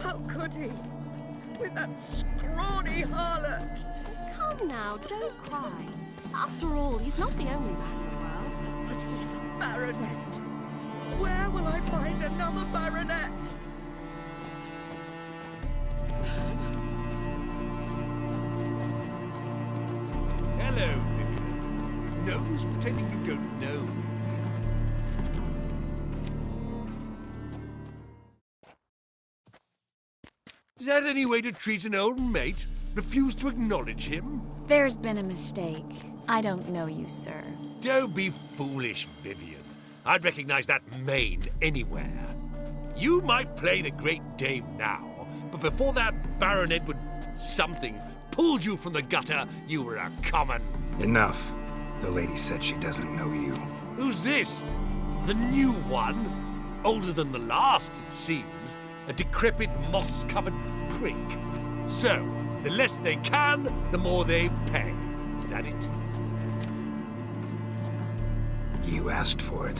How could he? With that scrawny harlot! Come now, don't cry. After all, he's not the only man in the world. But he's a baronet. Where will I find another baronet? Hello, Vivian. No use pretending you don't know me. Is that any way to treat an old mate? Refuse to acknowledge him? There's been a mistake. I don't know you, sir. Don't be foolish, Vivian. I'd recognize that mane anywhere. You might play the Great Dame now, but before that Baron Edward something pulled you from the gutter, you were a common... Enough. The lady said she doesn't know you. Who's this? The new one? Older than the last, it seems. A decrepit, moss-covered prick. So, the less they can, the more they pay. Is that it? You asked for it.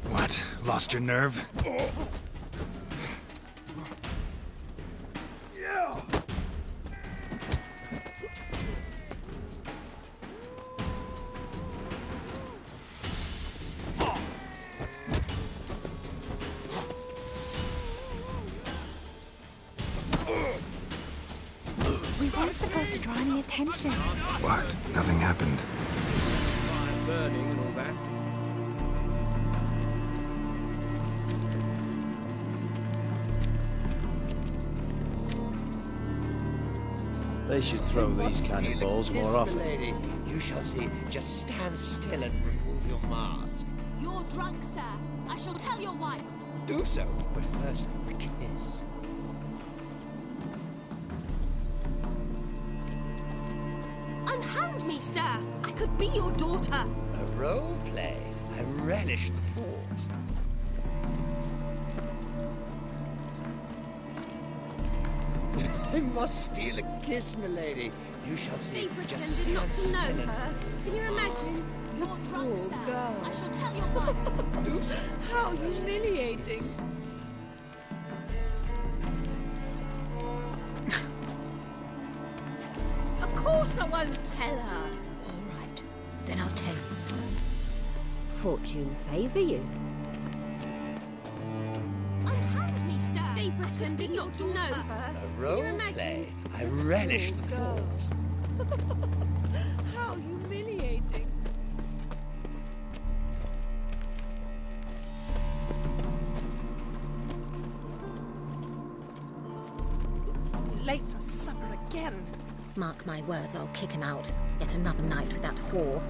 What? Lost your nerve? We weren't supposed to draw any attention. What? Nothing happened. Fire burning and all that. They should throw these cannonballs more often. Lady, you shall see. Just stand still and remove your mask. You're drunk, sir. I shall tell your wife. Do so, but first, a kiss. Unhand me, sir. I could be your daughter. A role play. I relish the thought. I must steal a kiss, milady. You shall see. They Just pretended not stand to know still and her. Can you imagine? You're drunk, sir. girl. I shall tell your wife. do so. How humiliating. Of course I won't tell her. All right, then I'll tell you. Fortune favour you. Unhand me, sir. They pretended not to know her. A role play. I relish the thought. How humiliating. Late for supper again. Mark my words, I'll kick him out. Yet another night with that whore.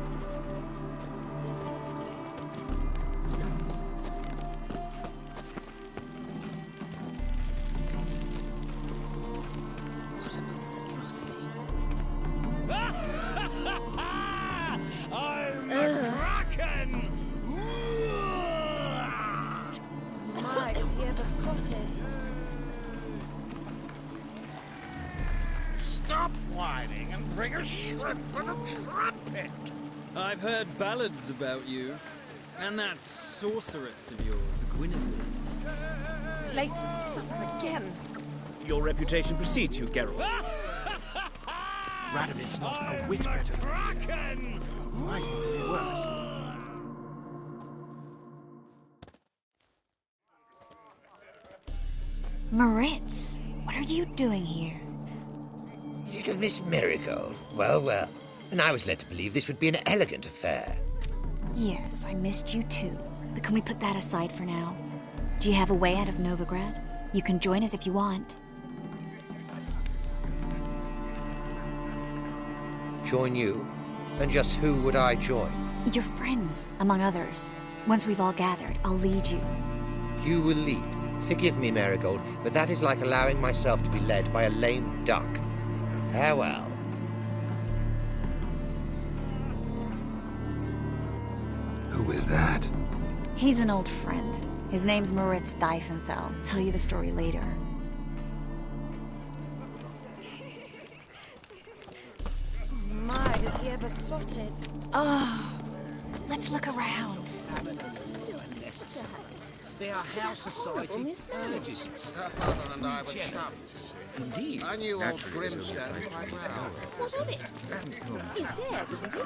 What a monstrosity. I'm a kraken! My, is he ever sorted? Stop whining and bring a shrimp and a trumpet! I've heard ballads about you. And that sorceress of yours, Gwent. Late for supper again. Your reputation precedes you, Geralt. Radovid's not a whit better than Kraken! Might even be worse. Moritz, what are you doing here? Little Miss Marigold. Well, well. And I was led to believe this would be an elegant affair. Yes, I missed you too. But can we put that aside for now? Do you have a way out of Novigrad? You can join us if you want. Join you? And just who would I join? Your friends, among others. Once we've all gathered, I'll lead you. You will lead. Forgive me, Marigold, but that is like allowing myself to be led by a lame duck. Farewell. Who is that? He's an old friend. His name's Moritz Diefenthal. Tell you the story later. My, has he ever sotted? Oh, let's look around. They are House Society urges Father and I were chums. Indeed. I knew old Grimstone quite well. What of it? He's dead, isn't he?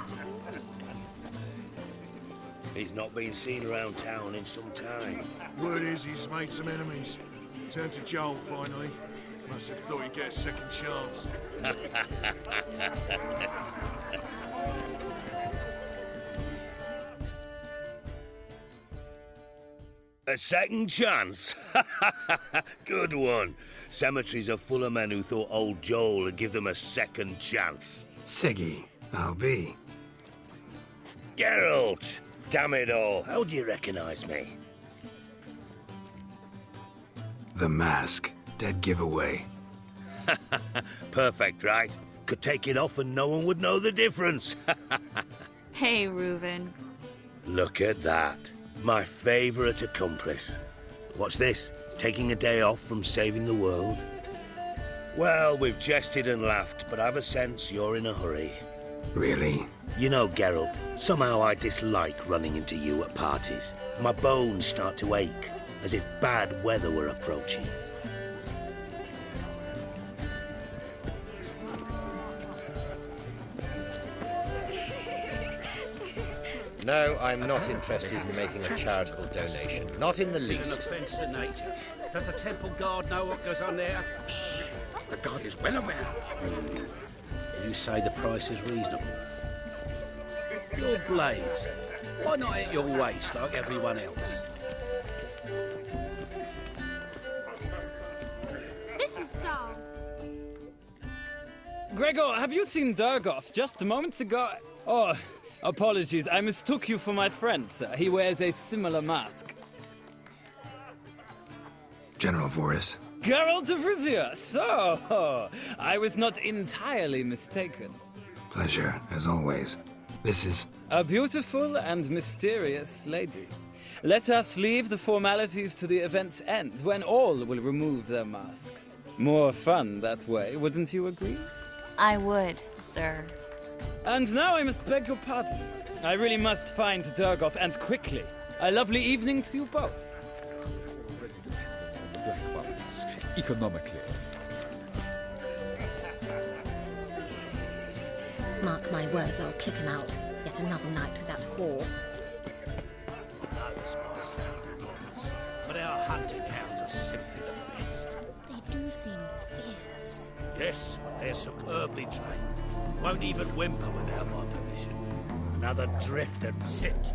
He's not been seen around town in some time. Word is he's made some enemies. Turned to Joel, finally. Must have thought he'd get a second chance. A second chance? Good one. Cemeteries are full of men who thought old Joel would give them a second chance. Siggy, I'll be. Geralt! Damn it all, how do you recognize me? The mask. Dead giveaway. Perfect, right? Could take it off and no one would know the difference. Hey, Reuven. Look at that. My favourite accomplice. What's this? Taking a day off from saving the world? Well, we've jested and laughed, but I've a sense you're in a hurry. Really? You know, Geralt, somehow I dislike running into you at parties. My bones start to ache, as if bad weather were approaching. No, I'm not interested in making a charitable donation. Not in the an least. offence to nature. Does the temple guard know what goes on there? Shh! The guard is well aware. You say the price is reasonable. Your blades. Why not at your waist like everyone else? This is Dar. Gregor, have you seen Durgoff just moments ago? Oh, apologies. I mistook you for my friend, sir. He wears a similar mask. General Voris. Geralt of Rivia. So, I was not entirely mistaken. Pleasure, as always. This is... A beautiful and mysterious lady. Let us leave the formalities to the event's end, when all will remove their masks. More fun that way, wouldn't you agree? I would, sir. And now I must beg your pardon. I really must find Durgoff, and quickly. A lovely evening to you both. Economically. Mark my words, I'll kick him out. Yet another night with that whore. I know this might sound enormous, but our hunting hounds are simply the best. They do seem fierce. Yes, but they're superbly trained. Won't even whimper without my permission. Another drift and sit.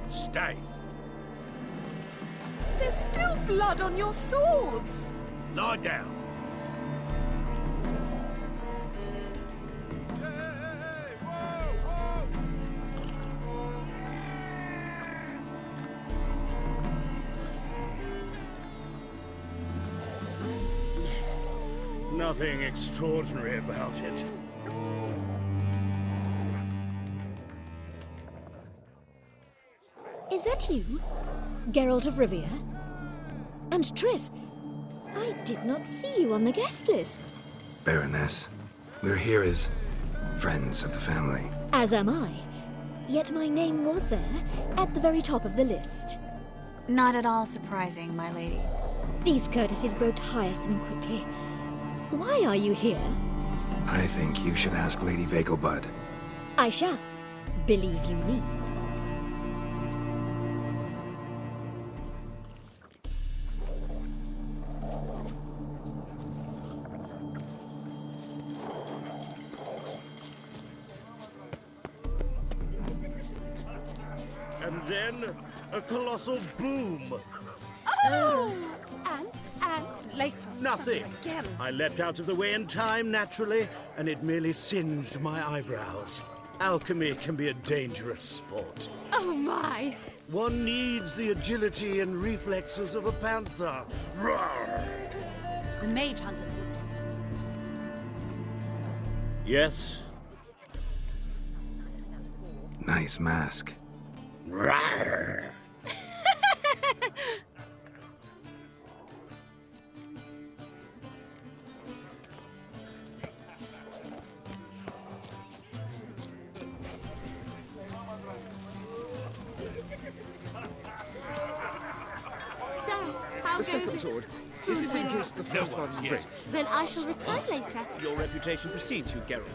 Stay. There's still blood on your swords. Lie down. Nothing extraordinary about it. Is that you? Geralt of Rivia? And Triss, I did not see you on the guest list. Baroness. We're here as friends of the family. As am I. Yet my name was there, at the very top of the list. Not at all surprising, my lady. These courtesies grow tiresome quickly. Why are you here? I think you should ask Lady Vegelbud. I shall. Believe you need. And then, a colossal boom. Oh! And late for Nothing. supper again. I leapt out of the way in time, naturally, and it merely singed my eyebrows. Alchemy can be a dangerous sport. Oh my! One needs the agility and reflexes of a panther. Roar! The mage hunters will take. Yes, Nice mask. Rawr. So, how The goes second it? sword. Who's Is it in winning? case the first one breaks? Then I shall return later. Your reputation precedes you, Geralt.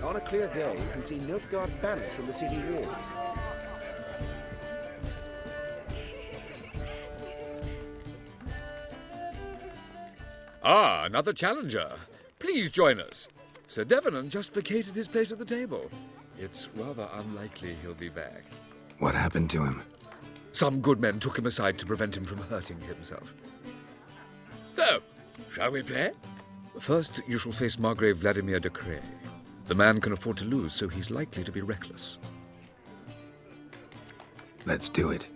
On a clear day, you can see Nilfgaard's banners from the city walls. Ah, another challenger. Please join us. Sir Devenant just vacated his place at the table. It's rather unlikely he'll be back. What happened to him? Some good men took him aside to prevent him from hurting himself. So, shall we play? First, you shall face Margrave Vladimir de Cray. The man can afford to lose, so he's likely to be reckless. Let's do it.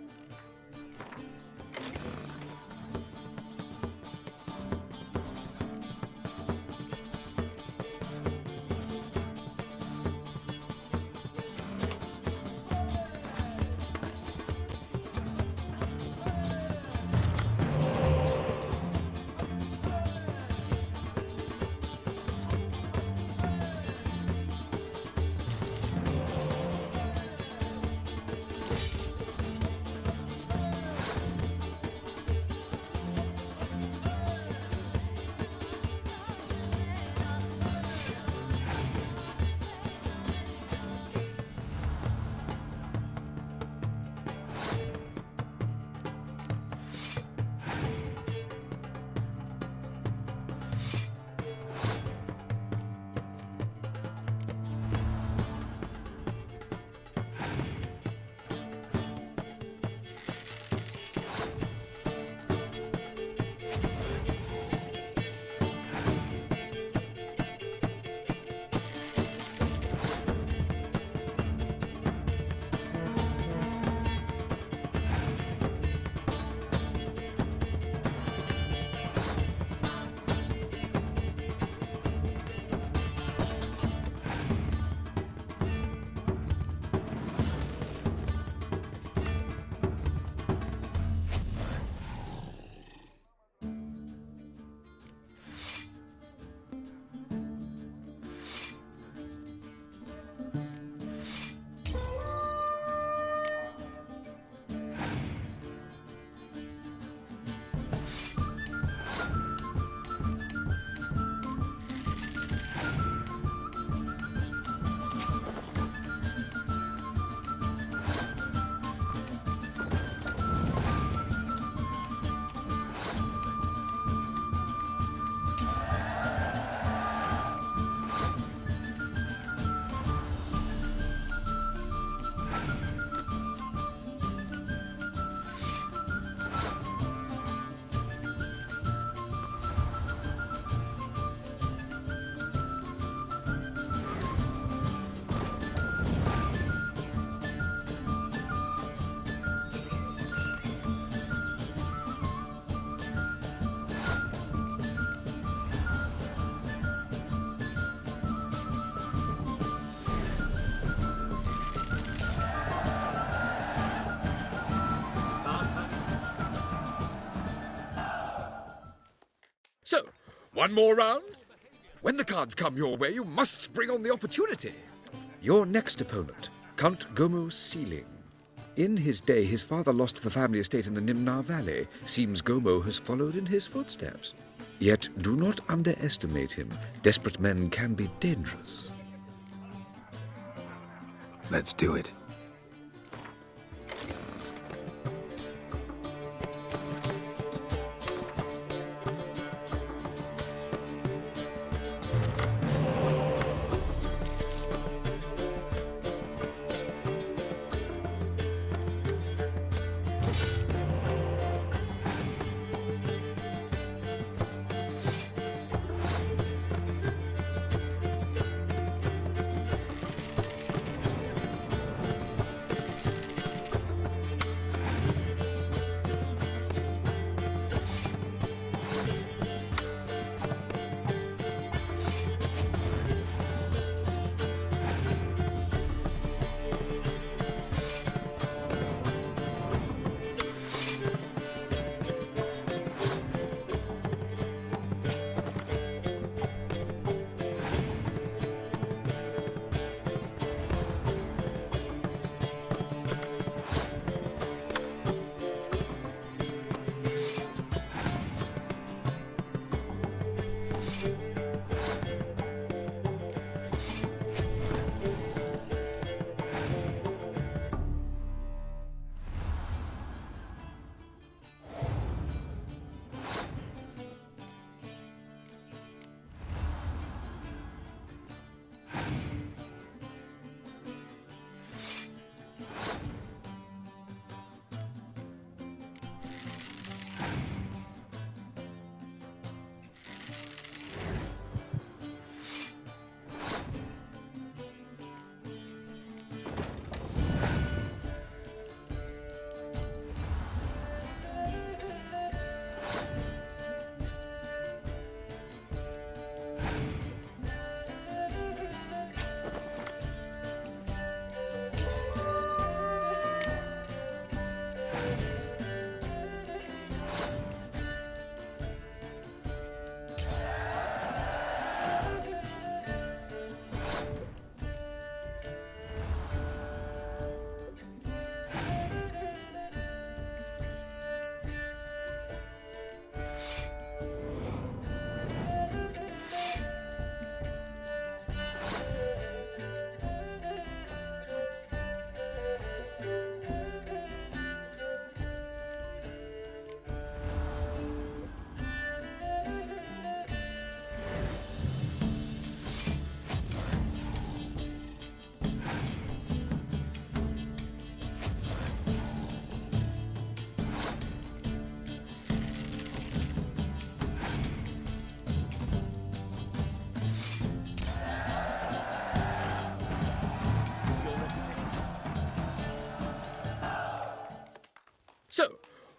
So, one more round? When the cards come your way, you must spring on the opportunity. Your next opponent, Count Gomo Sealing. In his day, his father lost the family estate in the Nimnar Valley. Seems Gomo has followed in his footsteps. Yet do not underestimate him. Desperate men can be dangerous. Let's do it.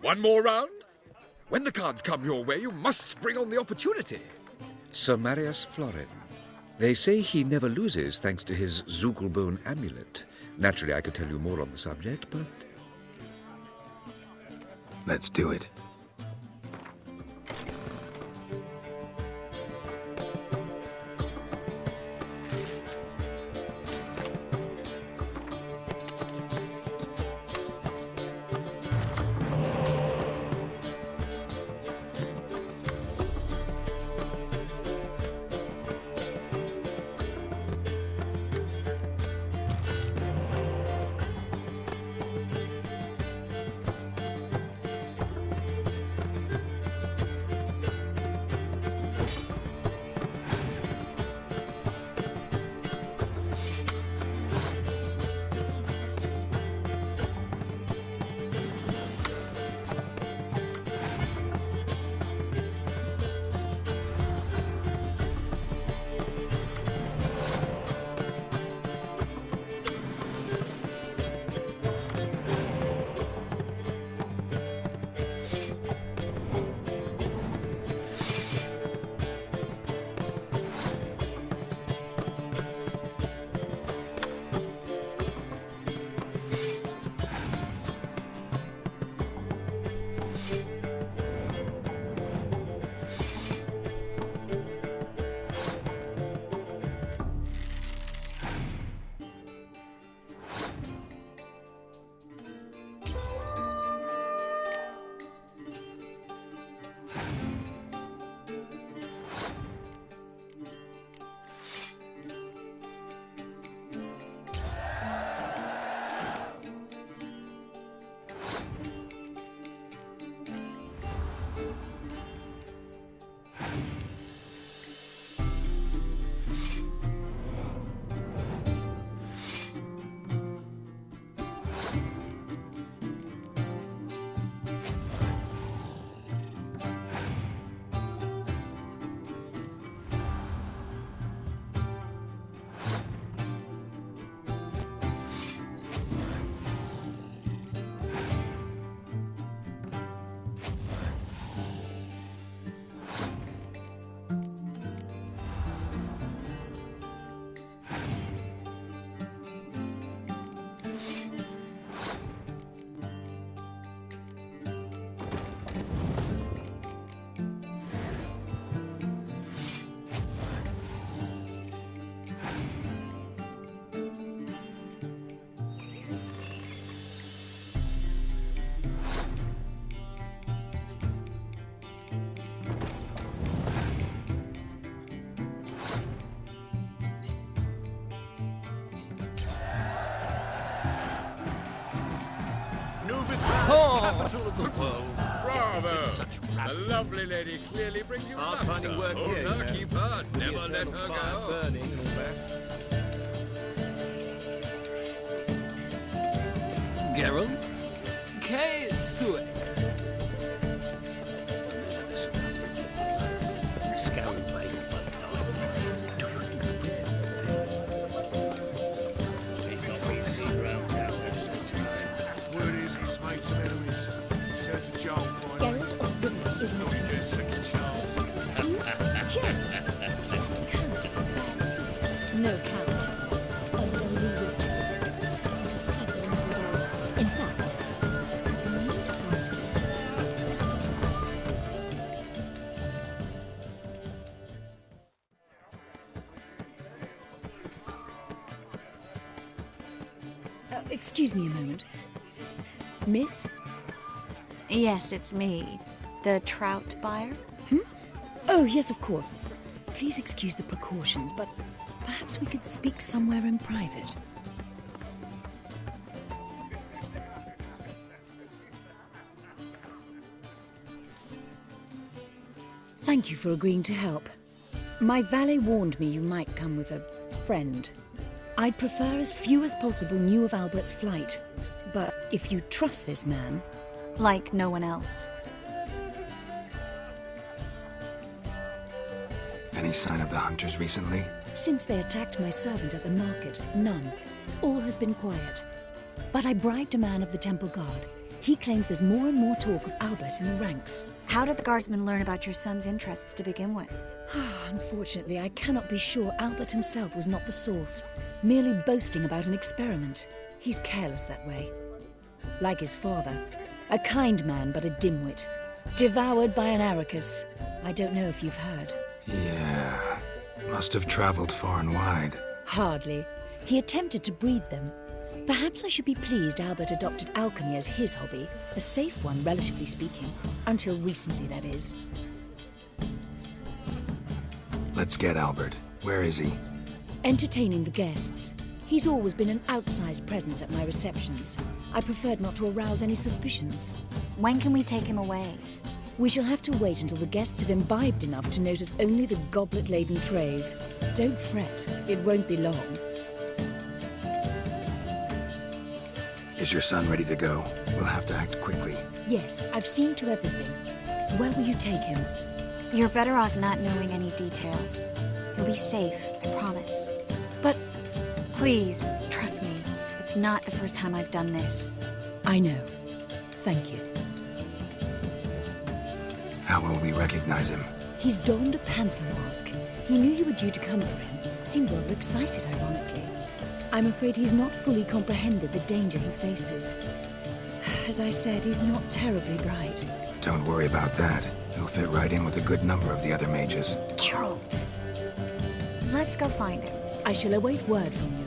One more round? When the cards come your way, you must spring on the opportunity. Sir Marius Florin. They say he never loses thanks to his Zugelbone amulet. Naturally, I could tell you more on the subject, but... Let's do it. Capital of the world. Bravo! The lovely lady clearly brings you Hard laughter. finding work Hold here, her, yeah. keep her, With the never let eternal her fire go. burning and all that. Geralt? K. Suex. Scouring Vegelbud. He's not been seen around town for some time. Word is he's made some enemies. Turn to Joel finally. Geralt of Rivia is Thought he'd get a second chance. No count. A lowly witch. And his teeth are in the wall. In fact, I need to ask you. Excuse me a moment. Miss? Yes, it's me. The trout buyer? Oh, yes, of course. Please excuse the precautions, but perhaps we could speak somewhere in private. Thank you for agreeing to help. My valet warned me you might come with a friend. I'd prefer as few as possible knew of Albert's flight. But if you trust this man... Like no one else. Any sign of the hunters recently? Since they attacked my servant at the market, none. All has been quiet. But I bribed a man of the Temple Guard. He claims there's more and more talk of Albert in the ranks. How did the guardsmen learn about your son's interests to begin with? Unfortunately, I cannot be sure Albert himself was not the source, merely boasting about an experiment. He's careless that way. Like his father. A kind man, but a dimwit. Devoured by an Arrakis. I don't know if you've heard. Yeah. Must have traveled far and wide. Hardly. He attempted to breed them. Perhaps I should be pleased Albert adopted alchemy as his hobby. A safe one, relatively speaking. Until recently, that is. Let's get Albert. Where is he? Entertaining the guests. He's always been an outsized presence at my receptions. I preferred not to arouse any suspicions. When can we take him away? We shall have to wait until the guests have imbibed enough to notice only the goblet-laden trays. Don't fret, it won't be long. Is your son ready to go? We'll have to act quickly. Yes, I've seen to everything. Where will you take him? You're better off not knowing any details. He'll be safe, I promise. But... Please, trust me. It's not the first time I've done this. I know. Thank you. How will we recognize him? He's donned a panther mask. He knew you were due to come for him. Seemed rather excited, ironically. I'm afraid he's not fully comprehended the danger he faces. As I said, he's not terribly bright. Don't worry about that. He'll fit right in with a good number of the other mages. Geralt! Let's go find him. I shall await word from you.